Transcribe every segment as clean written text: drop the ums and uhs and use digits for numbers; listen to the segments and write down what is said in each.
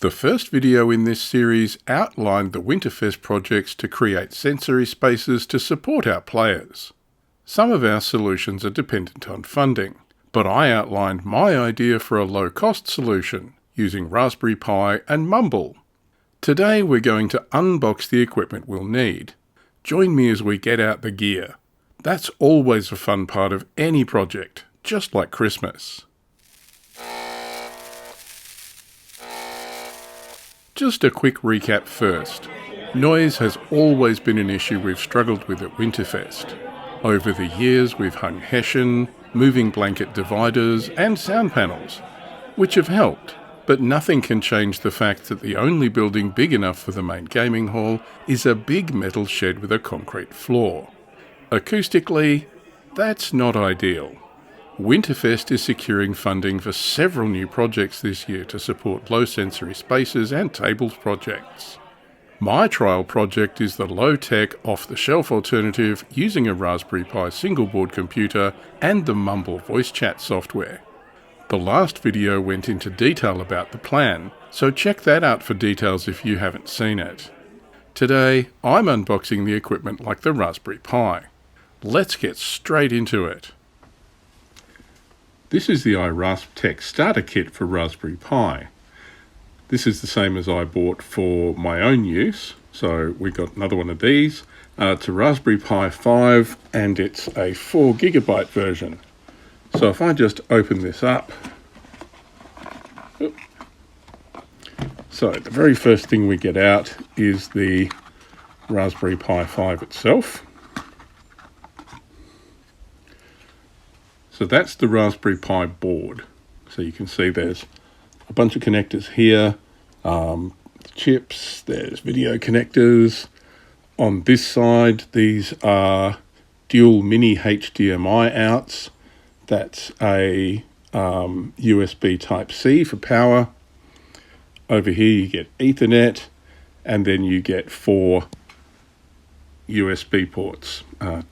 The first video in this series outlined the Winterfest projects to create sensory spaces to support our players. Some of our solutions are dependent on funding, but I outlined my idea for a low-cost solution using Raspberry Pi and Mumble. Today we're going to unbox the equipment we'll need. Join me as we get out the gear. That's always a fun part of any project, just like Christmas. Just a quick recap first. Noise has always been an issue we've struggled with at Winterfest. Over the years we've hung hessian, moving blanket dividers and sound panels, which have helped, but nothing can change the fact that the only building big enough for the main gaming hall is a big metal shed with a concrete floor. Acoustically, that's not ideal. Winterfest is securing funding for several new projects this year to support low sensory spaces and tables projects. My trial project is the low-tech, off-the-shelf alternative using a Raspberry Pi single-board computer and the Mumble voice chat software. The last video went into detail about the plan, so check that out for details if you haven't seen it. Today, I'm unboxing the equipment like the Raspberry Pi. Let's get straight into it. This is the iRaspTech starter kit for Raspberry Pi. This is the same as I bought for my own use, so we got another one of these. It's a Raspberry Pi 5 and it's a 4GB version. So if I just open this up, so the very first thing we get out is the Raspberry Pi 5 itself. So that's the Raspberry Pi board. So you can see there's a bunch of connectors here, chips, there's video connectors. On this side, these are dual mini HDMI outs. That's a USB Type-C for power. Over here you get Ethernet, and then you get 4 USB ports.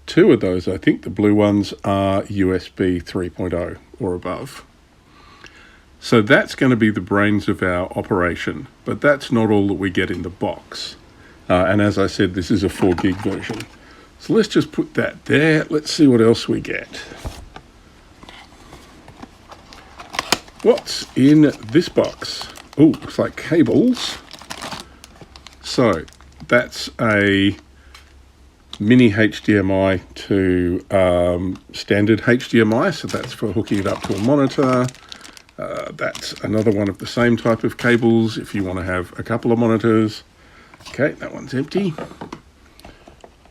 2 of those, I think the blue ones, are USB 3.0 or above. So that's going to be the brains of our operation, but that's not all that we get in the box. And as I said, this is a 4GB version. So let's just put that there. Let's see what else we get. What's in this box? Oh, looks like cables. So that's a mini HDMI to standard HDMI, so that's for hooking it up to a monitor. That's another one of the same type of cables if you want to have a couple of monitors. Okay, that one's empty.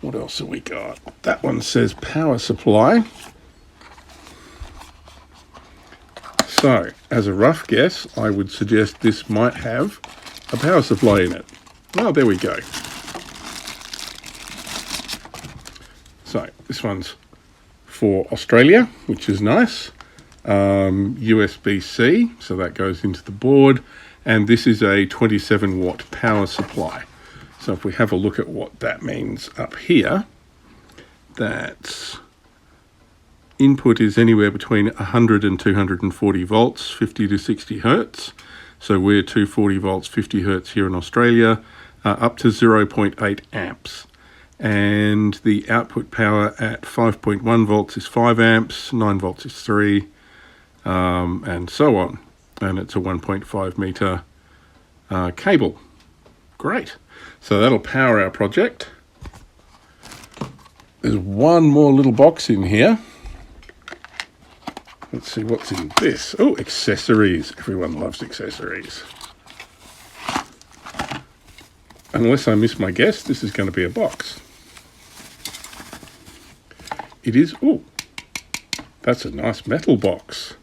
What else have we got? That one says power supply. So, as a rough guess, I would suggest this might have a power supply in it. Oh, there we go. So, this one's for Australia, which is nice. USB-C, so that goes into the board. And this is a 27-watt power supply. So if we have a look at what that means up here, that's input is anywhere between 100 and 240 volts, 50 to 60 hertz. So we're 240 volts, 50 hertz here in Australia, up to 0.8 amps. And the output power at 5.1 volts is 5 amps, 9 volts is 3, and so on. And it's a 1.5 meter cable. Great. So that'll power our project. There's one more little box in here. Let's see what's in this. Oh, accessories. Everyone loves accessories. Unless I miss my guess, this is going to be a box. It is. Oh, that's a nice metal box.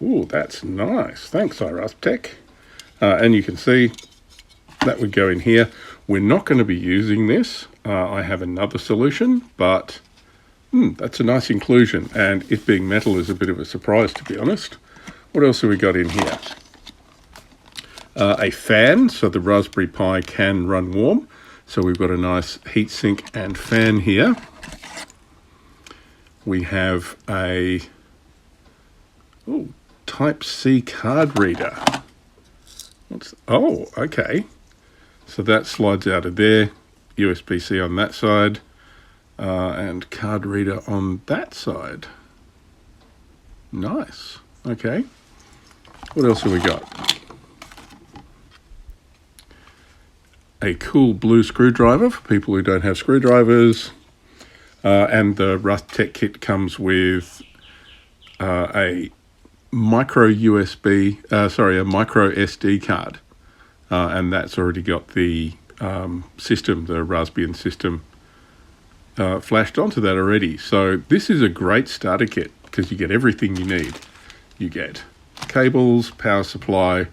Oh, that's nice. Thanks, iRaspTech. And you can see that would go in here. We're not going to be using this. I have another solution, but that's a nice inclusion. And it being metal is a bit of a surprise, to be honest. What else have we got in here? A fan, so the Raspberry Pi can run warm. So we've got a nice heatsink and fan here. We have a Type-C card reader. Oh, okay. So that slides out of there. USB-C on that side, and card reader on that side. Nice. Okay. What else have we got? A cool blue screwdriver for people who don't have screwdrivers. And the Rust Tech Kit comes with a micro SD card. And that's already got the system, the Raspbian system, flashed onto that already. So this is a great starter kit because you get everything you need. You get cables, power supply,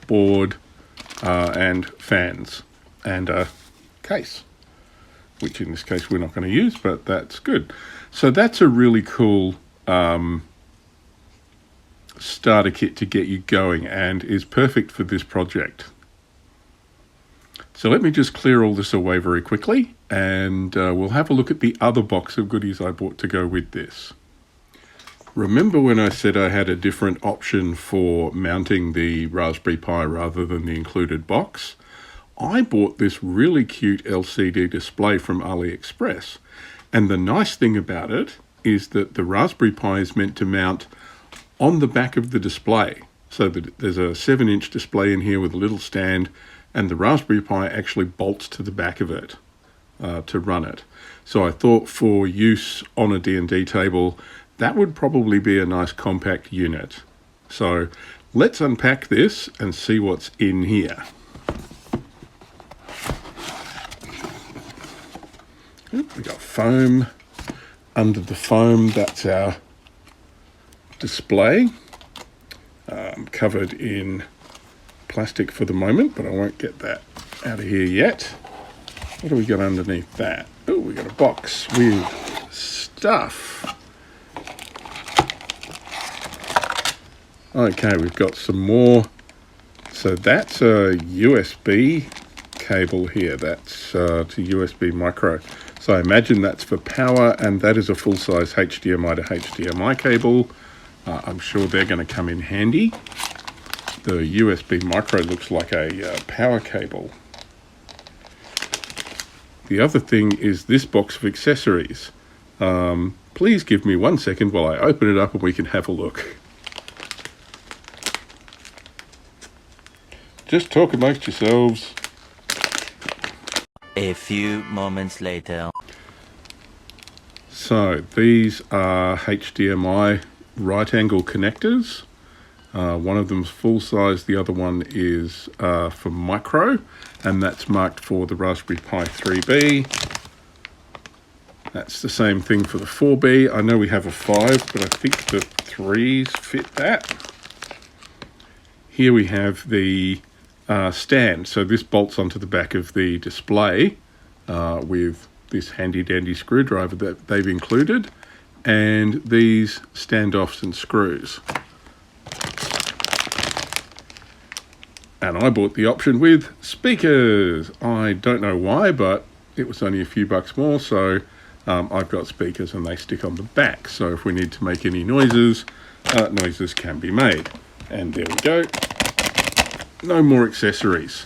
board, and fans, and a case, which in this case we're not going to use, but that's good. So that's a really cool starter kit to get you going and is perfect for this project. So let me just clear all this away very quickly, and we'll have a look at the other box of goodies I bought to go with this. Remember when I said I had a different option for mounting the Raspberry Pi rather than the included box? I bought this really cute LCD display from AliExpress, and the nice thing about it is that the Raspberry Pi is meant to mount on the back of the display. So that there's a 7-inch display in here with a little stand, and the Raspberry Pi actually bolts to the back of it to run it. So I thought for use on a D&D table, that would probably be a nice compact unit. So let's unpack this and see what's in here. We got foam. Under the foam, that's our display. Covered in plastic for the moment, but I won't get that out of here yet. What do we got underneath that? Oh, we got a box with stuff. Okay, we've got some more. So that's a USB cable here. That's to USB micro. So I imagine that's for power, and that is a full-size HDMI to HDMI cable. I'm sure they're going to come in handy. The USB micro looks like a power cable. The other thing is this box of accessories. Please give me 1 second while I open it up and we can have a look. Just talk amongst yourselves. A few moments later. So these are HDMI right angle connectors. One of them's full size, the other one is for micro, and that's marked for the Raspberry Pi 3B. That's the same thing for the 4B. I know we have a 5, but I think the 3s fit that. Here we have the stand. So this bolts onto the back of the display with this handy dandy screwdriver that they've included, and these standoffs and screws. And I bought the option with speakers. I don't know why, but it was only a few bucks more, so I've got speakers and they stick on the back. So if we need to make any noises, noises can be made. And there we go. No more accessories.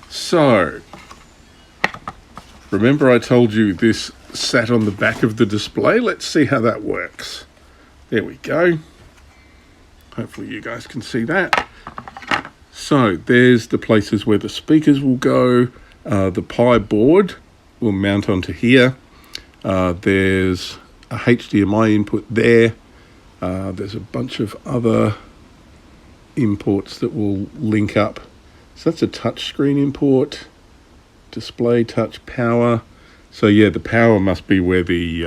So, remember I told you this sat on the back of the display? Let's see how that works. There we go. Hopefully you guys can see that. So there's the places where the speakers will go. The Pi board will mount onto here. There's a HDMI input there. There's a bunch of other imports that will link up. So that's a touchscreen import, display, touch, power. So yeah, the power must be where the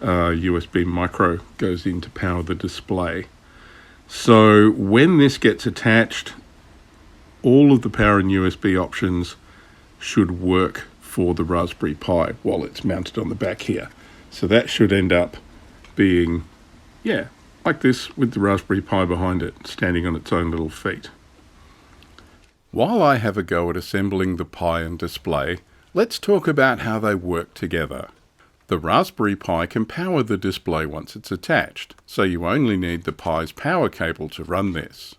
USB micro goes in to power the display. So when this gets attached, all of the power and USB options should work for the Raspberry Pi while it's mounted on the back here. So that should end up being, yeah, like this with the Raspberry Pi behind it, standing on its own little feet. While I have a go at assembling the Pi and display, let's talk about how they work together. The Raspberry Pi can power the display once it's attached, so you only need the Pi's power cable to run this.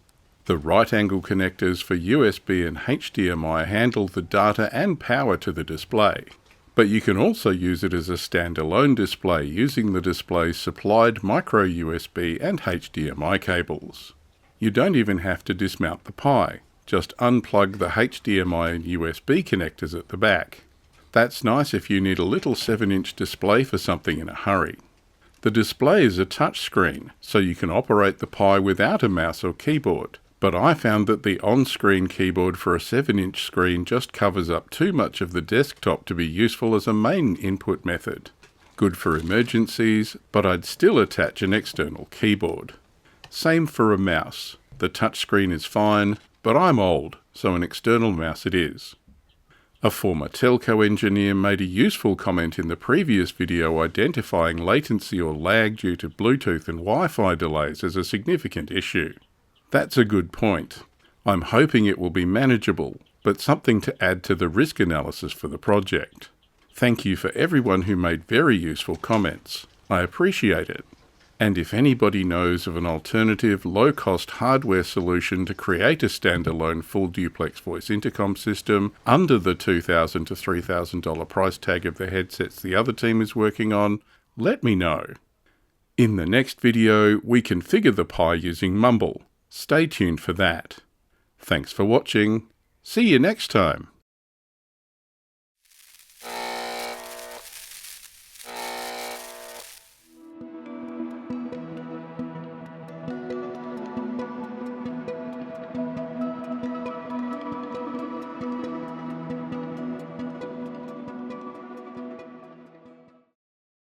The right angle connectors for USB and HDMI handle the data and power to the display, but you can also use it as a standalone display using the display's supplied micro USB and HDMI cables. You don't even have to dismount the Pi, just unplug the HDMI and USB connectors at the back. That's nice if you need a little 7-inch display for something in a hurry. The display is a touchscreen, so you can operate the Pi without a mouse or keyboard, but I found that the on-screen keyboard for a 7-inch screen just covers up too much of the desktop to be useful as a main input method. Good for emergencies, but I'd still attach an external keyboard. Same for a mouse. The touchscreen is fine, but I'm old, so an external mouse it is. A former telco engineer made a useful comment in the previous video identifying latency or lag due to Bluetooth and Wi-Fi delays as a significant issue. That's a good point. I'm hoping it will be manageable, but something to add to the risk analysis for the project. Thank you for everyone who made very useful comments. I appreciate it. And if anybody knows of an alternative, low-cost hardware solution to create a standalone full duplex voice intercom system under the $2,000 to $3,000 price tag of the headsets the other team is working on, let me know. In the next video, we configure the Pi using Mumble. Stay tuned for that. Thanks for watching. See you next time.